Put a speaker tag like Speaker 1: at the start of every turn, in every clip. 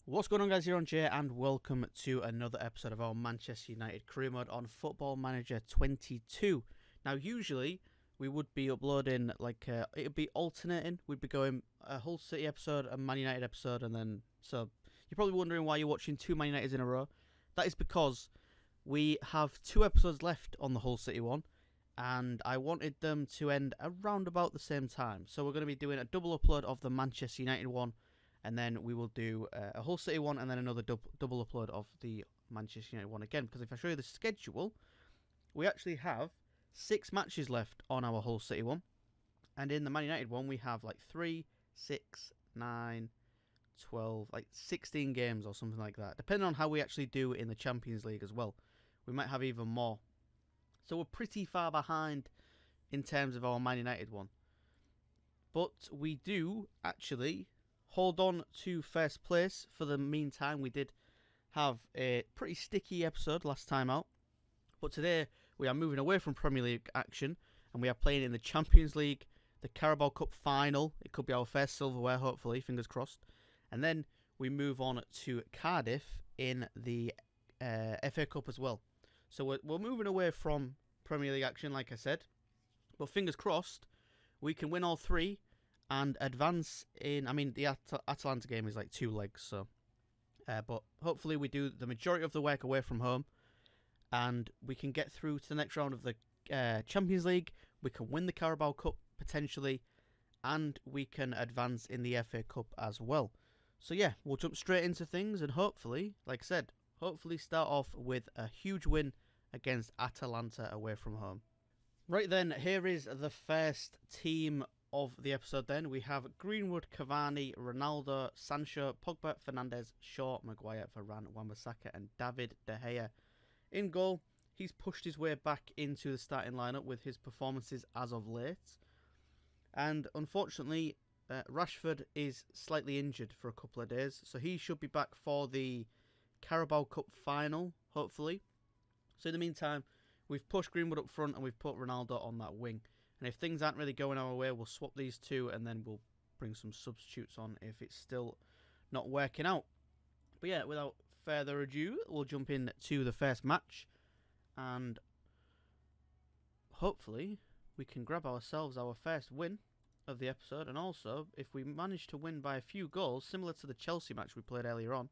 Speaker 1: What's going on, guys? EirronJ, and welcome to another episode of our Manchester United career mode on Football Manager 22. Now, usually we would be uploading it would be alternating. We'd be going a Hull City episode, a Man United episode, and then so you're probably wondering why you're watching two Man Uniteds in a row. That is because we have two episodes left on the Hull City one, and I wanted them to end around about the same time. So we're going to be doing a double upload of the Manchester United one. And then we will do a Hull City one and then another double upload of the Manchester United one again. Because if I show you the schedule, we actually have 6 matches left on our Hull City one. And in the Man United one, we have like 3, 6, 9, 12, like 16 games or something like that. Depending on how we actually do in the Champions League as well. We might have even more. So we're pretty far behind in terms of our Man United one. But we do actually hold on to first place for the meantime. We did have a pretty sticky episode last time out, but today we are moving away from Premier League action and we are playing in the Champions League, the Carabao Cup Final. It could be our first silverware, hopefully, fingers crossed. And then we move on to Cardiff in the FA Cup as well. So we're moving away from Premier League action, like I said, but fingers crossed we can win all 3 and advance in. I mean, the Atalanta game is like 2 legs, so but hopefully we do the majority of the work away from home and we can get through to the next round of the Champions League. We can win the Carabao Cup potentially, and we can advance in the FA Cup as well. So yeah, we'll jump straight into things and hopefully, like I said, hopefully start off with a huge win against Atalanta away from home. Right then, here is the first team of the episode. Then we have Greenwood, Cavani, Ronaldo, Sancho, Pogba, Fernandes, Shaw, Maguire, Varane, Wan-Bissaka and David De Gea. In goal, he's pushed his way back into the starting lineup with his performances as of late. And unfortunately, Rashford is slightly injured for a couple of days, so he should be back for the Carabao Cup Final, hopefully. So in the meantime, we've pushed Greenwood up front and we've put Ronaldo on that wing. And if things aren't really going our way, we'll swap these two and then we'll bring some substitutes on if it's still not working out. But yeah, without further ado, we'll jump in to the first match. And hopefully we can grab ourselves our first win of the episode. And also, if we manage to win by a few goals, similar to the Chelsea match we played earlier on,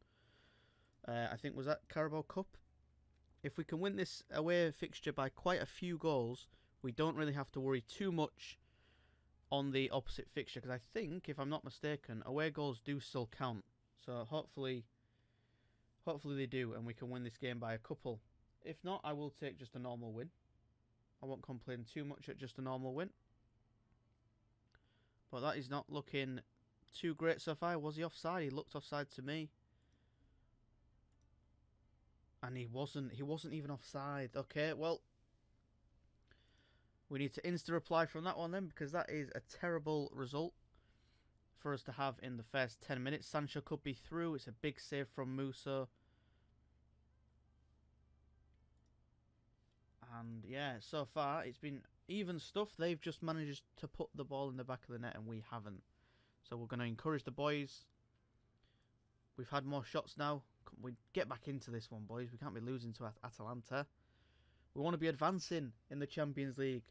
Speaker 1: I think was that Carabao Cup. If we can win this away fixture by quite a few goals, we don't really have to worry too much on the opposite fixture, because I think, if I'm not mistaken, away goals do still count. So hopefully they do, and we can win this game by a couple. If not, I will take just a normal win. I won't complain too much at just a normal win. But that is not looking too great so far. Was he offside? He looked offside to me. And he wasn't even offside. Okay, well, we need to insta-reply from that one then, because that is a terrible result for us to have in the first 10 minutes. Sancho could be through. It's a big save from Musa. And yeah, so far it's been even stuff. They've just managed to put the ball in the back of the net and we haven't. So we're going to encourage the boys. We've had more shots now. We get back into this one, boys. We can't be losing to Atalanta. We want to be advancing in the Champions League.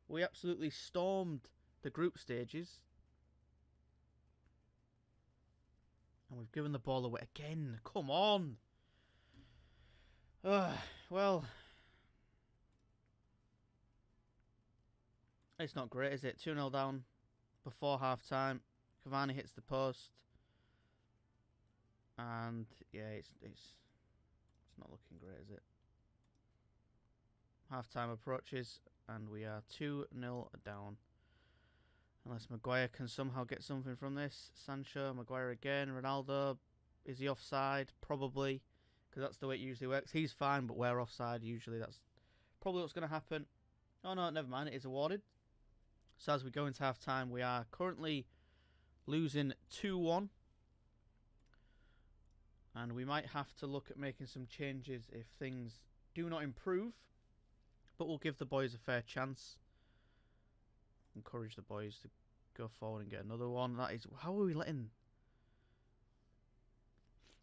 Speaker 1: We absolutely stormed the group stages. And we've given the ball away again. Come on. Well, it's not great, is it? 2-0 down before half-time. Cavani hits the post. And yeah, it's not looking great, is it? Half-time approaches, and we are 2-0 down. Unless Maguire can somehow get something from this. Sancho, Maguire again, Ronaldo. Is he offside? Probably, because that's the way it usually works. He's fine, but we're offside. Usually that's probably what's going to happen. Oh no, never mind. It is awarded. So as we go into half-time, we are currently losing 2-1. And we might have to look at making some changes if things do not improve. But we'll give the boys a fair chance. Encourage the boys to go forward and get another one. That is, how are we letting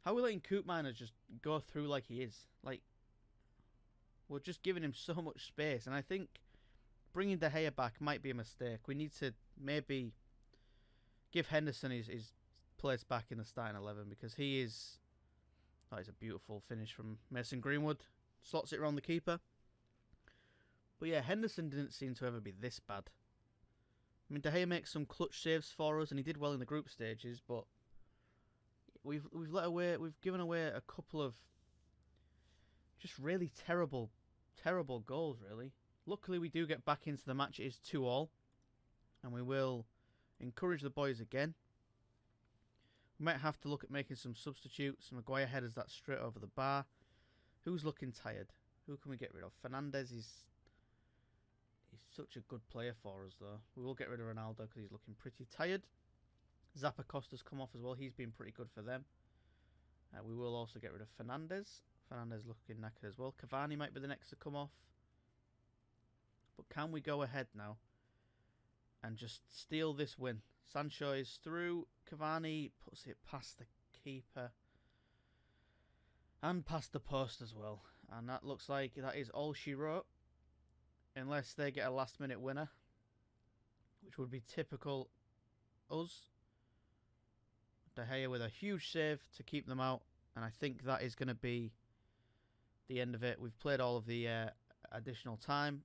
Speaker 1: How are we letting Koopmeiners just go through like he is? Like, we're just giving him so much space. And I think bringing De Gea back might be a mistake. We need to maybe give Henderson his place back in the starting 11, because he is... That is a beautiful finish from Mason Greenwood. Slots it around the keeper. But yeah, Henderson didn't seem to ever be this bad. I mean, De Gea makes some clutch saves for us, and he did well in the group stages, but we've given away a couple of just really terrible goals, really. Luckily, we do get back into the match. It is 2-2, and we will encourage the boys again. We might have to look at making some substitutes. Maguire headers that straight over the bar. Who's looking tired? Who can we get rid of? Fernandes is... He's such a good player for us, though. We will get rid of Ronaldo because he's looking pretty tired. Zappacosta's come off as well. He's been pretty good for them. We will also get rid of Fernandes. Fernandes looking knackered as well. Cavani might be the next to come off. But can we go ahead now and just steal this win? Sancho is through. Cavani puts it past the keeper. And past the post as well. And that looks like that is all she wrote. Unless they get a last minute winner. Which would be typical us. De Gea with a huge save to keep them out. And I think that is going to be the end of it. We've played all of the additional time.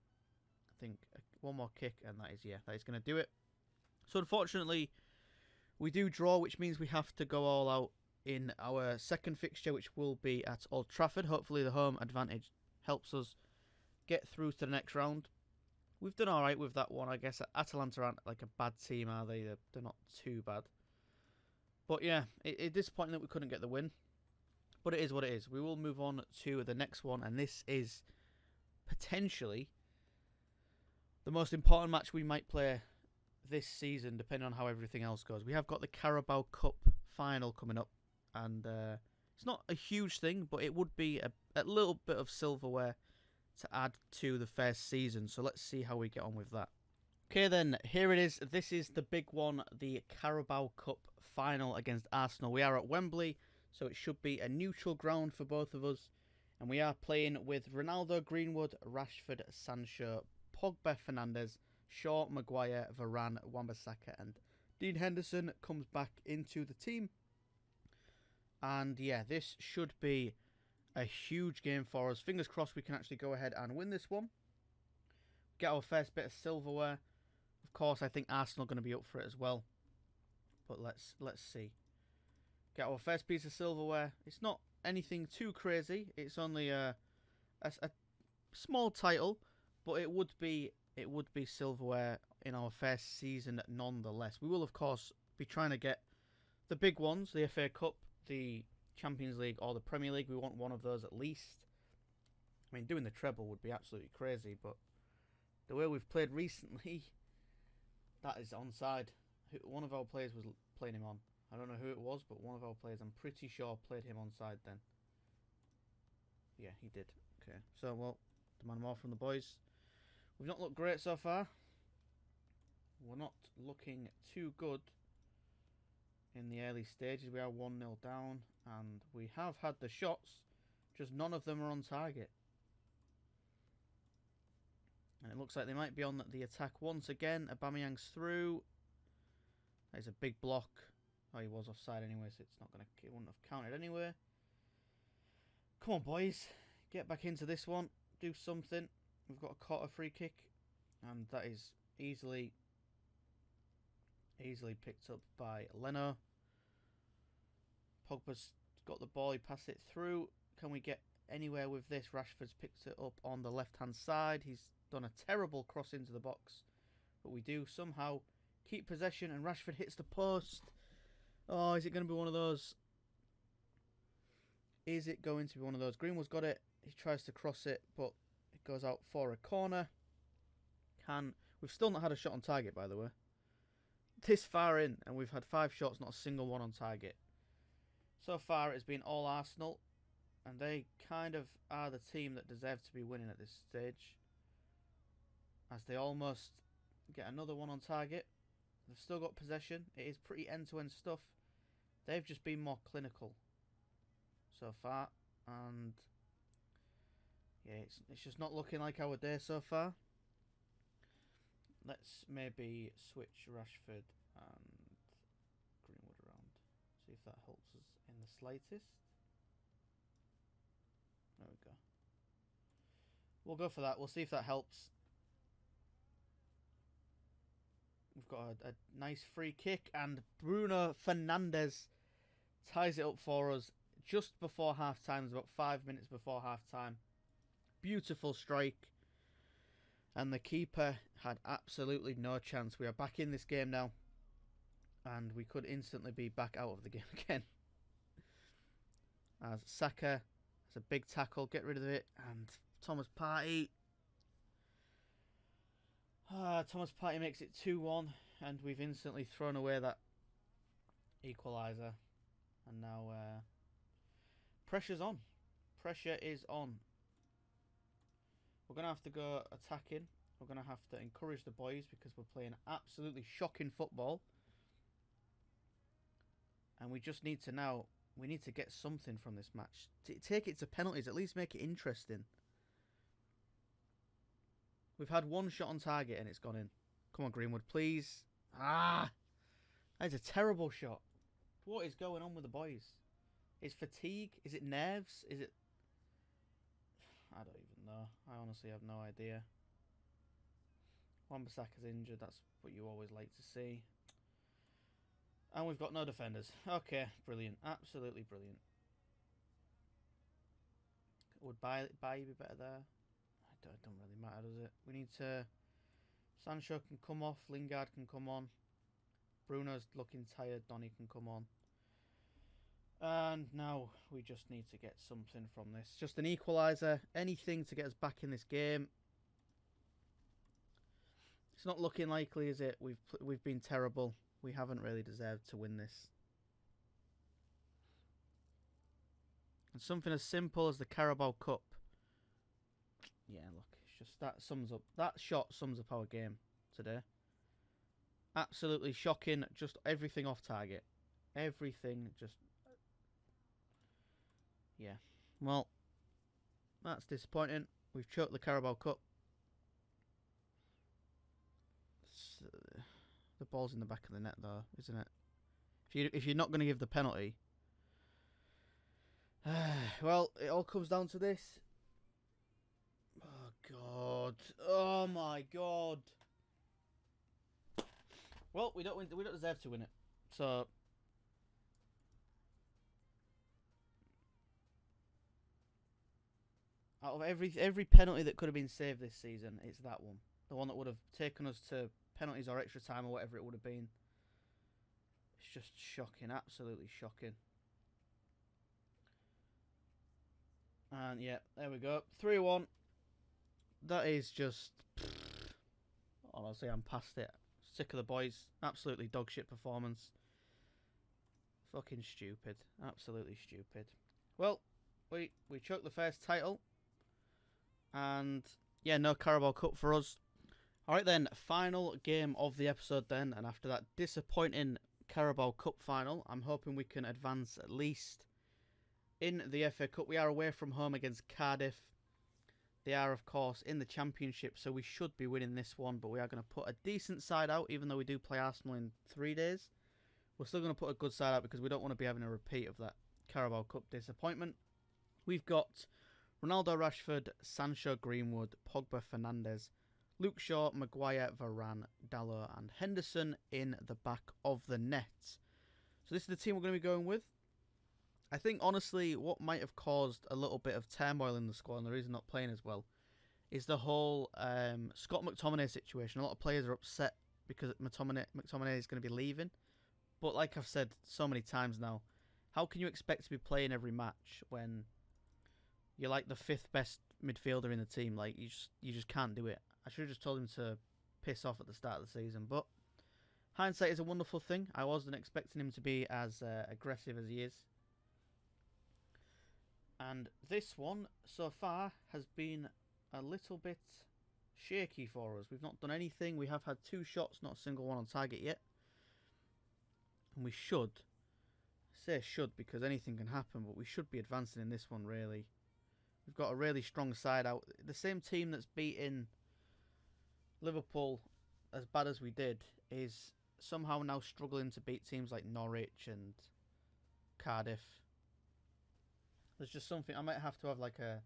Speaker 1: I think one more kick and that is going to do it. So unfortunately, we do draw, which means we have to go all out in our second fixture, which will be at Old Trafford. Hopefully the home advantage helps us get through to the next round. We've done alright with that one, I guess. Atalanta aren't like a bad team, are they? They're not too bad. But yeah, it's disappointing that we couldn't get the win. But it is what it is. We will move on to the next one, and this is potentially the most important match we might play this season, depending on how everything else goes. We have got the Carabao Cup Final coming up, and it's not a huge thing, but it would be a little bit of silverware to add to the first season. So let's see how we get on with that. Okay then, here it is. This is the big one, the Carabao Cup Final against Arsenal. We are at Wembley, so it should be a neutral ground for both of us. And we are playing with Ronaldo, Greenwood, Rashford, Sancho, Pogba, Fernandes, Shaw, Maguire, Varane, Wan-Bissaka, and Dean Henderson comes back into the team. And yeah, this should be a huge game for us. Fingers crossed we can actually go ahead and win this one. Get our first bit of silverware. Of course, I think Arsenal are going to be up for it as well. But let's see. Get our first piece of silverware. It's not anything too crazy. It's only a small title, but it would be silverware in our first season nonetheless. We will, of course, be trying to get the big ones, the FA Cup, the Champions League, or the Premier League. We want one of those at least. I mean, doing the treble would be absolutely crazy, but the way we've played recently, that is onside. One of our players was playing him on. I don't know who it was, but one of our players, I'm pretty sure, played him onside then. Yeah, he did. Okay, so, well, demand more from the boys. We've not looked great so far. We're not looking too good in the early stages. We are 1-0 down, and we have had the shots, just none of them are on target. And it looks like they might be on the attack once again. Aubameyang's through. There's a big block. Oh, he was offside anyway, so it wouldn't have counted anyway. Come on, boys. Get back into this one. Do something. We've got a quarter free kick. And that is easily picked up by Leno. Pogba's got the ball. He passed it through. Can we get anywhere with this? Rashford's picked it up on the left-hand side. He's done a terrible cross into the box. But we do somehow keep possession, and Rashford hits the post. Oh, is it going to be one of those? Is it going to be one of those? Greenwood's got it. He tries to cross it, but it goes out for a corner. We've still not had a shot on target, by the way. This far in, and we've had 5 shots, not a single one on target. So far, it's been all Arsenal, and they kind of are the team that deserve to be winning at this stage, as they almost get another one on target. They've still got possession. It is pretty end-to-end stuff. They've just been more clinical. so far, and yeah, it's just not looking like our day so far. Let's maybe switch Rashford and Greenwood around. See if that helps us in the slightest. There we go. We'll go for that. We'll see if that helps. We've got a nice free kick, and Bruno Fernandes ties it up for us just before half-time. About 5 minutes before half-time. Beautiful strike. And the keeper had absolutely no chance. We are back in this game now. And we could instantly be back out of the game again. As Saka has a big tackle. Get rid of it. And Thomas Partey. Thomas Partey makes it 2-1. And we've instantly thrown away that equaliser. And now pressure's on. Pressure is on. We're going to have to go attacking. We're going to have to encourage the boys because we're playing absolutely shocking football. And we just need to now, we need to get something from this match. Take it to penalties, at least make it interesting. We've had one shot on target and it's gone in. Come on, Greenwood, please. Ah! That is a terrible shot. What is going on with the boys? Is fatigue? Is it nerves? Is it... I don't even know. I honestly have no idea. Wan-Bissaka's injured. That's what you always like to see. And we've got no defenders. Okay, brilliant. Absolutely brilliant. Would Bailly be better there? It don't really matter, does it? We need to... Sancho can come off. Lingard can come on. Bruno's looking tired. Donny can come on. And now we just need to get something from this. Just an equaliser. Anything to get us back in this game. It's not looking likely, is it? We've been terrible. We haven't really deserved to win this. And something as simple as the Carabao Cup. Yeah, look. It's just that sums up. That shot sums up our game today. Absolutely shocking. Just everything off target. Everything just... Yeah, well, that's disappointing. We've choked the Carabao Cup. The ball's in the back of the net, though, isn't it? If you're not going to give the penalty, well, it all comes down to this. Oh God! Oh my God! Well, we don't deserve to win it, so. Out of every penalty that could have been saved this season, it's that one. The one that would have taken us to penalties or extra time or whatever it would have been. It's just shocking. Absolutely shocking. And yeah, there we go. 3-1. That is just... Honestly, I'm past it. Sick of the boys. Absolutely dog shit performance. Fucking stupid. Absolutely stupid. Well, we choked the first title. And yeah, no Carabao Cup for us. Alright then, final game of the episode then. And after that disappointing Carabao Cup final, I'm hoping we can advance at least in the FA Cup. We are away from home against Cardiff. They are, of course, in the Championship, so we should be winning this one. But we are going to put a decent side out, even though we do play Arsenal in 3 days. We're still going to put a good side out because we don't want to be having a repeat of that Carabao Cup disappointment. We've got Ronaldo, Rashford, Sancho, Greenwood, Pogba, Fernandes, Luke Shaw, Maguire, Varane, Dalot and Henderson in the back of the net. So this is the team we're going to be going with. I think, honestly, what might have caused a little bit of turmoil in the squad and the reason not playing as well is the whole Scott McTominay situation. A lot of players are upset because McTominay is going to be leaving. But like I've said so many times now, how can you expect to be playing every match when you're like the 5th best midfielder in the team? Like you just can't do it. I should have just told him to piss off at the start of the season. But hindsight is a wonderful thing. I wasn't expecting him to be as aggressive as he is. And this one, so far, has been a little bit shaky for us. We've not done anything. We have had 2 shots, not a single one on target yet. And we should say should because anything can happen, but we should be advancing in this one, really. We've got a really strong side out. The same team that's beating Liverpool as bad as we did is somehow now struggling to beat teams like Norwich and Cardiff. There's just something, I might have to have like a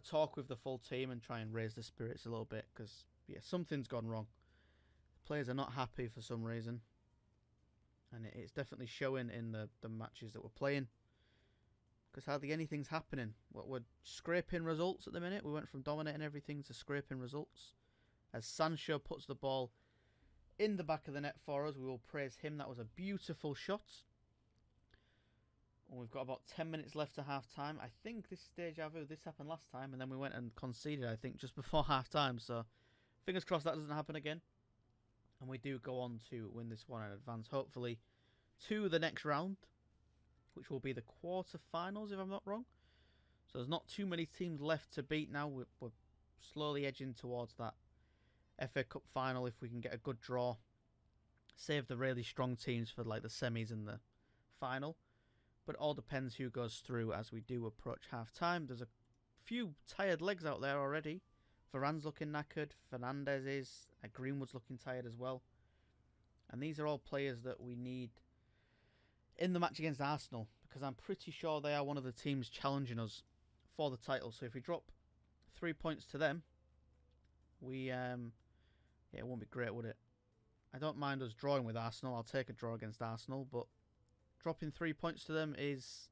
Speaker 1: talk with the full team and try and raise the spirits a little bit because, yeah, something's gone wrong. The players are not happy for some reason. And it's definitely showing in the matches that we're playing. Because hardly anything's happening. We're scraping results at the minute. We went from dominating everything to scraping results. As Sancho puts the ball in the back of the net for us, we will praise him. That was a beautiful shot. And we've got about 10 minutes left to half-time. I think this is deja vu. This happened last time, and then we went and conceded, I think, just before half-time. So, fingers crossed that doesn't happen again. And we do go on to win this one and advance, hopefully, to the next round, which will be the quarter-finals, if I'm not wrong. So there's not too many teams left to beat now. We're slowly edging towards that FA Cup final if we can get a good draw. Save the really strong teams for like the semis and the final. But it all depends who goes through as we do approach half-time. There's a few tired legs out there already. Varane's looking knackered. Fernandes is. Greenwood's looking tired as well. And these are all players that we need in the match against Arsenal, because I'm pretty sure they are one of the teams challenging us for the title. So if we drop 3 points to them, we yeah, it won't be great, would it? I don't mind us drawing with Arsenal. I'll take a draw against Arsenal, but dropping 3 points to them is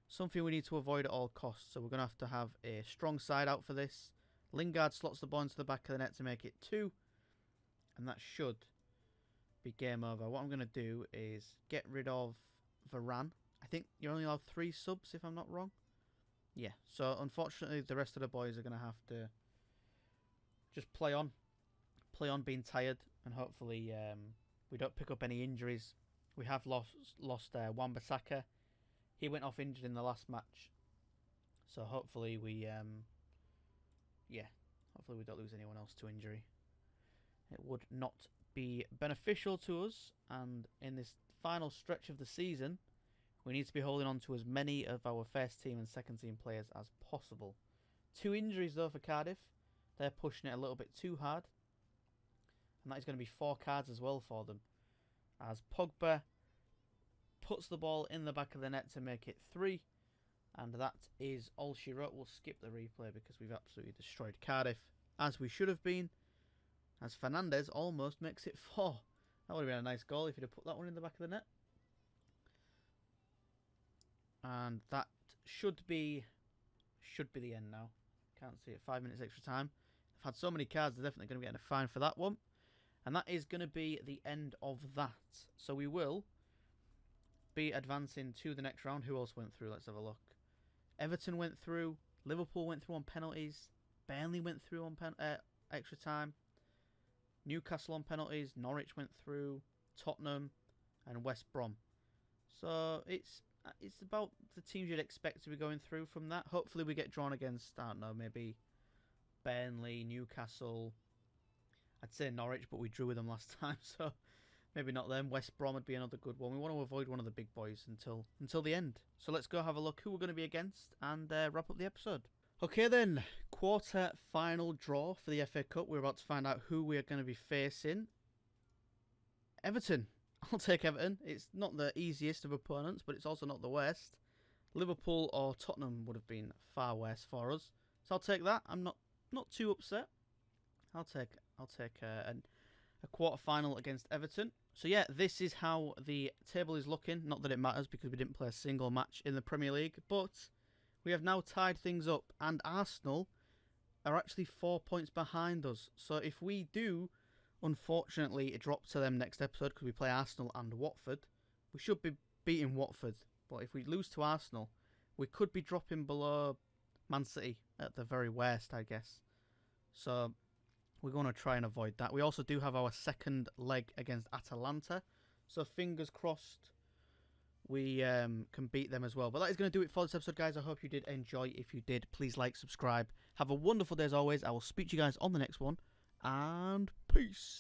Speaker 1: something we need to avoid at all costs. So we're going to have a strong side out for this. Lingard slots the ball into the back of the net to make it 2, and that should be game over. What I'm going to do is get rid of Varane. I think you're only allowed 3 subs if I'm not wrong. Yeah, so unfortunately the rest of the boys are going to have to just play on being tired, and hopefully we don't pick up any injuries. We have lost Wan-Bissaka. He went off injured in the last match, so hopefully we hopefully we don't lose anyone else to injury. It would not be beneficial to us, and in this final stretch of the season we need to be holding on to as many of our first team and second team players as possible. 2 injuries though for Cardiff. They're pushing it a little bit too hard, and that is going to be 4 cards as well for them, as Pogba puts the ball in the back of the net to make it 3, and that is all she wrote. We'll skip the replay because we've absolutely destroyed Cardiff, as we should have been, as Fernandes almost makes it 4. That would have been a nice goal if he'd have put that one in the back of the net. And that should be the end now. Can't see it. 5 minutes extra time. I've had so many cards, they're definitely going to be getting a fine for that one. And that is going to be the end of that. So we will be advancing to the next round. Who else went through? Let's have a look. Everton went through. Liverpool went through on penalties. Burnley went through on extra time. Newcastle on penalties. Norwich went through. Tottenham and West Brom. So it's about the teams you'd expect to be going through from that. Hopefully we get drawn against, I don't know, maybe Burnley, Newcastle. I'd say Norwich, but we drew with them last time, so maybe not them. West Brom would be another good one. We want to avoid one of the big boys until the end. So let's go have a look who we're going to be against and wrap up the episode. Okay then, quarter-final draw for the FA Cup. We're about to find out who we are going to be facing. Everton. I'll take Everton. It's not the easiest of opponents, but it's also not the worst. Liverpool or Tottenham would have been far worse for us, so I'll take that. I'm not too upset. I'll take a quarter final against Everton. So yeah, this is how the table is looking. Not that it matters because we didn't play a single match in the Premier League, but we have now tied things up, and Arsenal are actually 4 points behind us. So if we do, unfortunately, drop to them next episode because we play Arsenal and Watford, we should be beating Watford. But if we lose to Arsenal, we could be dropping below Man City at the very worst, I guess. So we're going to try and avoid that. We also do have our second leg against Atalanta. So fingers crossed we can beat them as well. But that is going to do it for this episode, guys. I hope you did enjoy. If you did, please like, subscribe. Have a wonderful day as always. I will speak to you guys on the next one. And peace.